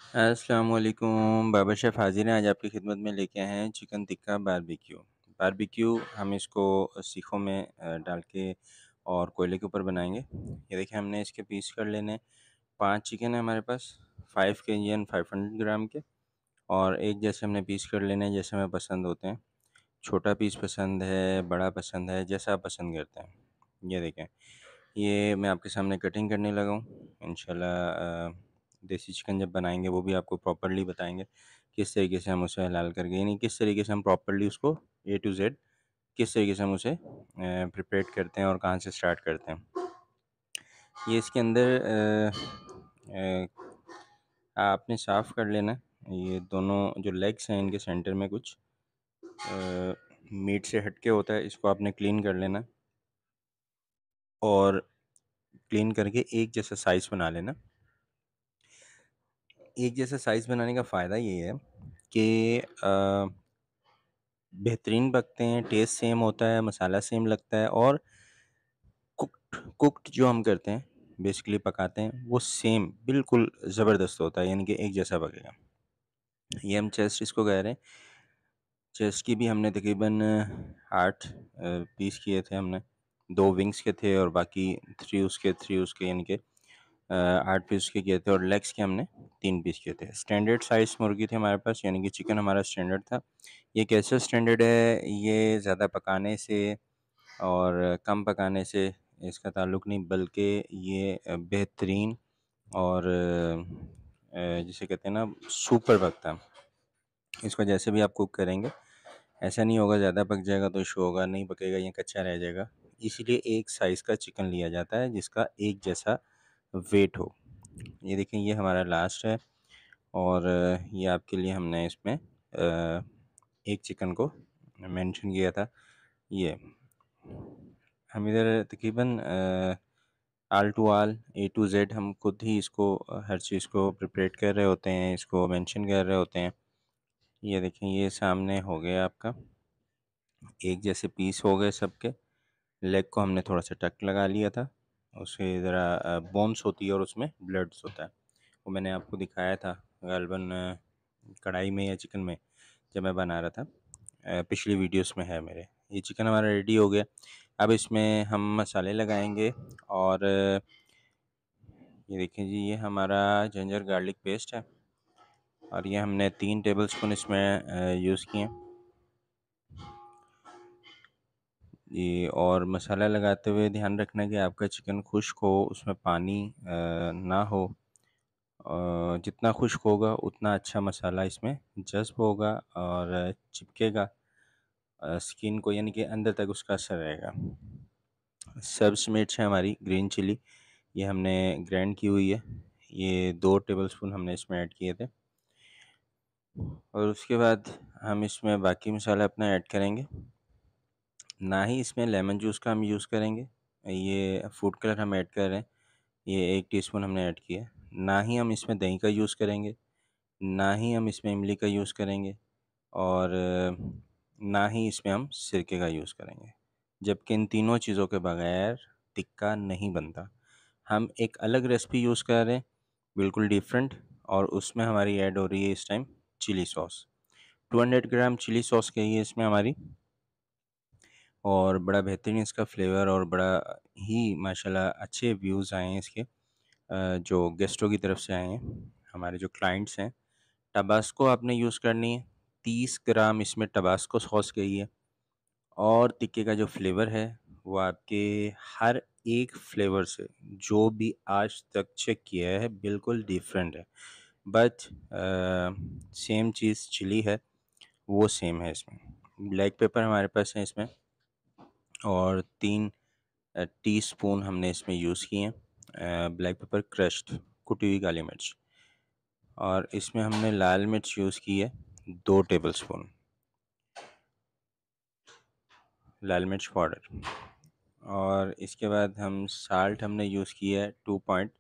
अस्सलाम वालेकुम, बाबा शेफ़ हाज़िर हैं। आज आपकी खिदमत में लेके आए हैं चिकन टिक्का बारबेक्यू। बारबेक्यू हम इसको सीखों में डाल के और कोयले के ऊपर बनाएँगे। ये देखिए हमने इसके पीस कर लेने हैं। 5 चिकन है हमारे पास, 5 केजी एंड 500 ग्राम के, और एक जैसे हमने पीस कर लेने हैं जैसे हमें पसंद होते हैं। छोटा पीस पसंद है, बड़ा पसंद है, जैसा आप पसंद करते हैं। ये देखें, ये मैं आपके सामने कटिंग करने लगा हूँ। इंशाल्लाह देसी चिकन जब बनाएँगे वो भी आपको प्रॉपर्ली बताएँगे, किस तरीके से हम उसे हलाल करके, यानी किस तरीके से हम प्रॉपर्ली उसको ए टू ज़ेड किस तरीके से हम उसे प्रिपेयर करते हैं और कहाँ से स्टार्ट करते हैं। ये इसके अंदर आपने साफ़ कर लेना है। ये दोनों जो लेग्स हैं इनके सेंटर में कुछ मीट से हट के होता है, इसको आपने क्लीन कर लेना और क्लीन करके एक जैसा साइज़ बना लेना। एक जैसा साइज़ बनाने का फ़ायदा ये है कि बेहतरीन पकते हैं, टेस्ट सेम होता है, मसाला सेम लगता है, और कुक्ड जो हम करते हैं, बेसिकली पकाते हैं, वो सेम बिल्कुल ज़बरदस्त होता है, यानी कि एक जैसा पकेगा। ये हम चेस्ट इसको कह रहे हैं। चेस्ट की भी हमने तकरीबन 8 पीस किए थे हमने। 2 विंग्स के थे और बाकी 3 उसके यानी कि 8 पीस के किए थे, और लेग्स के हमने 3 पीस किए थे। स्टैंडर्ड साइज़ मुर्गी थी हमारे पास, यानी कि चिकन हमारा स्टैंडर्ड था। ये कैसे स्टैंडर्ड है, ये ज़्यादा पकाने से और कम पकाने से इसका ताल्लुक़ नहीं, बल्कि ये बेहतरीन और जिसे कहते हैं ना सुपर पकता है। इसको जैसे भी आप कुक करेंगे, ऐसा नहीं होगा ज़्यादा पक जाएगा तो इशू होगा, नहीं पकेगा ये कच्चा रह जाएगा। इसीलिए एक साइज़ का चिकन लिया जाता है जिसका एक जैसा वेट हो। ये देखिए ये हमारा लास्ट है, और ये आपके लिए हमने इसमें एक चिकन को मेंशन किया था। ये हम इधर तकरीबन all to all, A to Z हम खुद ही इसको हर चीज़ को प्रिपरेट कर रहे होते हैं, इसको मेंशन कर रहे होते हैं। ये देखें ये सामने हो गया आपका, एक जैसे पीस हो गए सबके। लेग को हमने थोड़ा सा टक लगा लिया था, उससे ज़रा बोन्स होती है और उसमें ब्लड्स होता है, वो मैंने आपको दिखाया था ग़ालिबन कढ़ाई में या चिकन में जब मैं बना रहा था। पिछली वीडियोस में है मेरे। ये चिकन हमारा रेडी हो गया। अब इसमें हम मसाले लगाएंगे, और ये देखिए जी ये हमारा जिंजर गार्लिक पेस्ट है, और ये हमने 3 टेबलस्पून इसमें यूज़ किए। जी, और मसाला लगाते हुए ध्यान रखना कि आपका चिकन खुश्क हो, उसमें पानी ना हो। जितना खुश्क होगा उतना अच्छा मसाला इसमें जज़्ब होगा और चिपकेगा स्किन को, यानी कि अंदर तक उसका असर रहेगा। सब्ज़ मिर्च है हमारी ग्रीन चिली, ये हमने ग्राइंड की हुई है। ये 2 टेबलस्पून हमने इसमें ऐड किए थे, और उसके बाद हम इसमें बाकी मसाला अपना ऐड करेंगे। ना ही इसमें लेमन जूस का हम यूज़ करेंगे, ये फूड कलर हम ऐड कर रहे हैं, ये 1 टीस्पून हमने ऐड किया है। ना ही हम इसमें दही का यूज़ करेंगे, ना ही हम इसमें इमली का यूज़ करेंगे, और ना ही इसमें हम सिरके का यूज़ करेंगे। जबकि इन तीनों चीज़ों के बगैर टिक्का नहीं बनता। हम एक अलग रेसिपी यूज़ कर रहे हैं, बिल्कुल डिफरेंट, और उसमें हमारी ऐड हो रही है इस टाइम चिली सॉस। 200 ग्राम चिली सॉस गई है इसमें हमारी, और बड़ा बेहतरीन इसका फ्लेवर, और बड़ा ही माशाल्लाह अच्छे व्यूज़ आए हैं इसके, जो गेस्टों की तरफ से आए हैं, हमारे जो क्लाइंट्स हैं। टबास्को आपने यूज़ करनी है, 30 ग्राम इसमें टबास्को सॉस गई है, और टिक्के का जो फ्लेवर है वो आपके हर एक फ्लेवर से जो भी आज तक चेक किया है बिल्कुल डिफरेंट है। बट सेम चीज़ चिली है, वो सेम है इसमें। ब्लैक पेपर हमारे पास है इसमें, और 3 टीस्पून हमने इसमें यूज़ किए हैं ब्लैक पेपर क्रश्ड, कुटी हुई काली मिर्च, और इसमें हमने लाल मिर्च यूज़ की है 2 टेबलस्पून लाल मिर्च पाउडर, और इसके बाद हम साल्ट हमने यूज़ किया है 2 पॉइंट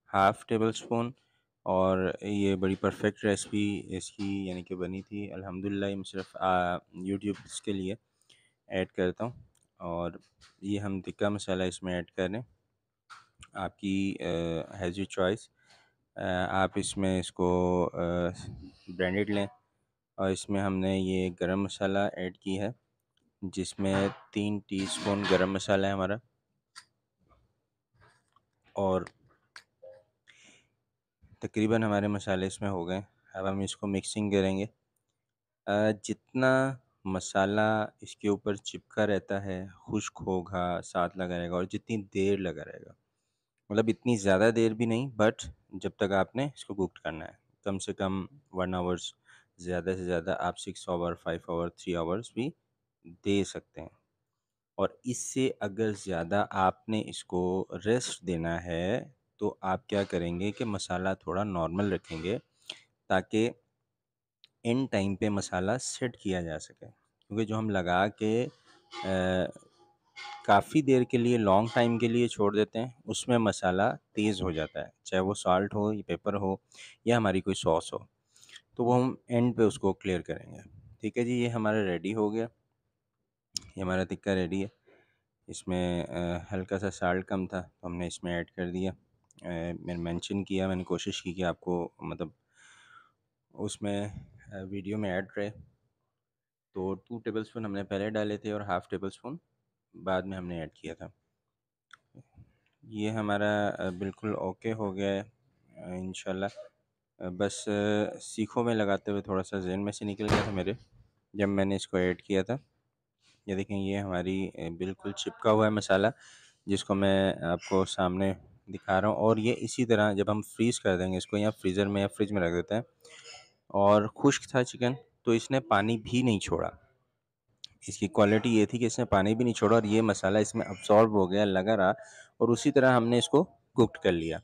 हाफ़ टेबलस्पून। और ये बड़ी परफेक्ट रेसिपी इसकी यानी कि बनी थी अल्हम्दुलिल्लाह। ये मैं सिर्फ यूट्यूब के लिए ऐड करता हूँ, और ये हम टिक्का मसाला इसमें ऐड कर रहे हैं, आपकी हैज़ योर चॉइस। आप इसमें इसको ब्रांडेड लें, और इसमें हमने ये गरम मसाला ऐड की है, जिसमें 3 टीस्पून गरम मसाला है हमारा, और तकरीबन हमारे मसाले इसमें हो गए। अब हम इसको मिक्सिंग करेंगे। जितना मसाला इसके ऊपर चिपका रहता है, खुश्क होगा, साथ लगा रहेगा, और जितनी देर लगा रहेगा, मतलब इतनी ज़्यादा देर भी नहीं, बट जब तक आपने इसको कुक करना है, कम से कम 1 आवर्स, ज़्यादा से ज़्यादा आप 6 आवर, 5 आवर, 3 आवर्स भी दे सकते हैं। और इससे अगर ज़्यादा आपने इसको रेस्ट देना है, तो आप क्या करेंगे कि मसाला थोड़ा नॉर्मल रखेंगे, ताकि इन टाइम पे मसाला सेट किया जा सके। क्योंकि जो हम लगा के काफ़ी देर के लिए, लॉन्ग टाइम के लिए छोड़ देते हैं, उसमें मसाला तेज़ हो जाता है, चाहे वो साल्ट हो या पेपर हो या हमारी कोई सॉस हो। तो वो हम एंड पे उसको क्लियर करेंगे। ठीक है जी, ये हमारा रेडी हो गया, ये हमारा टिक्का रेडी है। इसमें हल्का सा साल्ट कम था, तो हमने इसमें ऐड कर दिया। मैंने मेंशन किया, मैंने कोशिश की कि आपको मतलब उसमें वीडियो में ऐड रहे। तो 2 टेबलस्पून हमने पहले डाले थे और हाफ़ टेबल स्पून बाद में हमने ऐड किया था। ये हमारा बिल्कुल ओके हो गया है इंशाल्लाह। बस सीखों में लगाते हुए थोड़ा सा जहन में से निकल गया था मेरे, जब मैंने इसको ऐड किया था। ये देखें, ये हमारी बिल्कुल चिपका हुआ है मसाला, जिसको मैं आपको सामने दिखा रहा हूँ। और ये इसी तरह जब हम फ्रीज़ कर देंगे इसको, या फ्रीज़र में या फ्रिज में रख देते हैं, और खुश्क था चिकन, तो इसने पानी भी नहीं छोड़ा। इसकी क्वालिटी ये थी कि इसने पानी भी नहीं छोड़ा, और ये मसाला इसमें अब्सॉर्ब हो गया, लगा रहा, और उसी तरह हमने इसको कुक्ड कर लिया,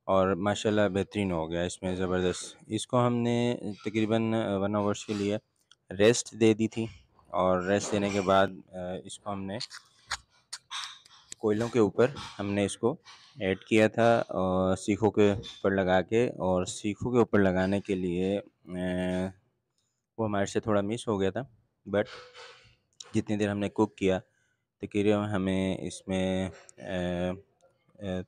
और माशाल्लाह बेहतरीन हो गया इसमें ज़बरदस्त। इसको हमने तकरीबन 1 आवर्स के लिए रेस्ट दे दी थी, और रेस्ट देने के बाद इसको हमने कोयलों के ऊपर हमने इसको ऐड किया था, सीखों के ऊपर लगा के। और सीखों के ऊपर लगाने के लिए वो हमारे से थोड़ा मिस हो गया था, बट जितनी देर हमने कुक किया, तकरीबन हमें इसमें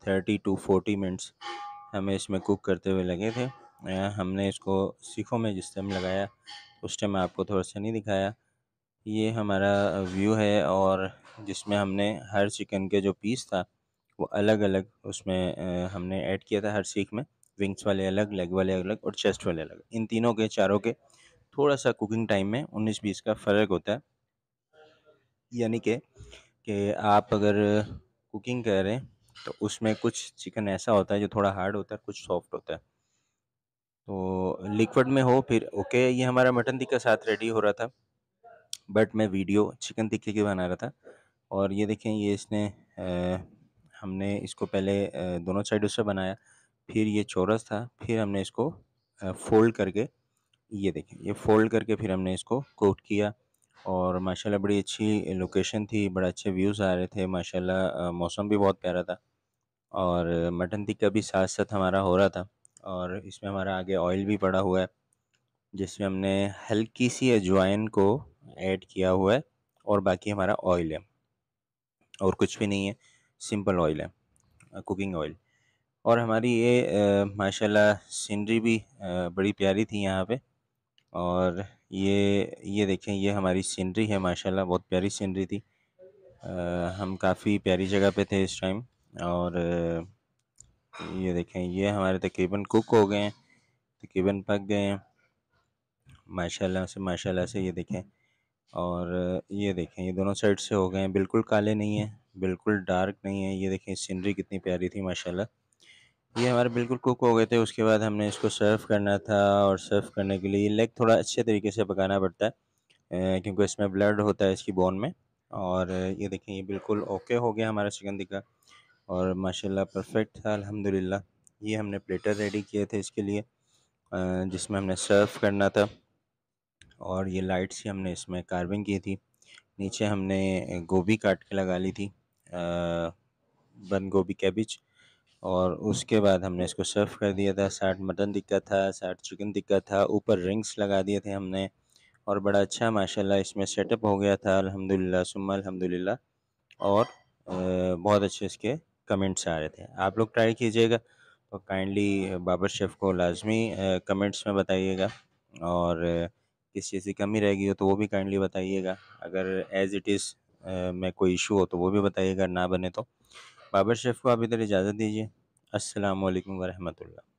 30 to 40 मिनट्स हमें इसमें कुक करते हुए लगे थे। हमने इसको सीखों में जिस टाइम लगाया, उस टाइम आपको थोड़ा सा नहीं दिखाया। ये हमारा व्यू है, और जिसमें हमने हर चिकन के जो पीस था वो अलग अलग उसमें हमने ऐड किया था हर सीख में। विंग्स वाले अलग, लेग वाले अलग, और चेस्ट वाले अलग। इन तीनों के, चारों के थोड़ा सा कुकिंग टाइम में 19-20 का फ़र्क होता है। यानी कि आप अगर कुकिंग कर रहे हैं, तो उसमें कुछ चिकन ऐसा होता है जो थोड़ा हार्ड होता है, कुछ सॉफ्ट होता है। तो लिक्विड में हो फिर ओके। ये हमारा मटन टिक्का साथ रेडी हो रहा था, बट मैं वीडियो चिकन टिक्के की बना रहा था। और ये देखें, ये इसने हमने इसको पहले दोनों साइडों से बनाया, फिर ये चौरस था, फिर हमने इसको फ़ोल्ड करके, ये देखें, ये फ़ोल्ड करके फिर हमने इसको कोट किया। और माशाल्लाह बड़ी अच्छी लोकेशन थी, बड़े अच्छे व्यूज़ आ रहे थे माशाल्लाह। मौसम भी बहुत प्यारा था, और मटन टिक्का भी साथ-साथ हमारा हो रहा था। और इसमें हमारा आगे ऑयल भी पड़ा हुआ है, जिसमें हमने हल्की सी अजवाइन को ऐड किया हुआ है, और बाकी हमारा ऑयल है, और कुछ भी नहीं है, सिंपल ऑयल है, कुकिंग ऑयल। और हमारी ये माशाल्लाह सीनरी भी बड़ी प्यारी थी यहाँ पे। और ये देखें, ये हमारी सीनरी है माशाल्लाह, बहुत प्यारी सीनरी थी। हम काफ़ी प्यारी जगह पे थे इस टाइम। और ये देखें, ये हमारे तकरीबन कुक हो गए हैं, तकरीबन पक गए हैं माशाल्लाह से। ये देखें, और ये देखें, ये दोनों साइड से हो गए हैं, बिल्कुल काले नहीं हैं, बिल्कुल डार्क नहीं है। ये देखें सीनरी कितनी प्यारी थी माशाल्लाह। ये हमारे बिल्कुल कुक हो गए थे। उसके बाद हमने इसको सर्व करना था, और सर्व करने के लिए लेग थोड़ा अच्छे तरीके से पकाना पड़ता है, क्योंकि इसमें ब्लड होता है इसकी बोन में। और ये देखें, ये बिल्कुल ओके हो गया हमारा चिकन टिक्का, और माशाल्लाह परफेक्ट था अल्हम्दुलिल्लाह। ये हमने प्लेटर रेडी किए थे इसके लिए, जिसमें हमने सर्व करना था। और ये लाइट सी हमने इसमें कार्विंग की थी। नीचे हमने गोभी काट के लगा ली थी, बंद गोभी, कैबिज। और उसके बाद हमने इसको सर्व कर दिया था। साथ मटन टिक्का था, साथ चिकन टिक्का था, ऊपर रिंग्स लगा दिए थे हमने। और बड़ा अच्छा माशाल्लाह इसमें सेटअप हो गया था अल्हम्दुलिल्लाह सुम्मा अल्हम्दुलिल्लाह। और बहुत अच्छे इसके कमेंट्स आ रहे थे। आप लोग ट्राई कीजिएगा। तो काइंडली बाबर शेफ़ को लाज़मी कमेंट्स में बताइएगा, और किसी चीज़ की कमी रह गई हो तो वो भी काइंडली बताइएगा। अगर एज़ इट इज़ में कोई इशू हो तो वो भी बताइएगा, ना बने तो। बाबर शेफ़ को आप इधर इजाज़त दीजिए। अस्सलामु अलैकुम व रहमतुल्लाह।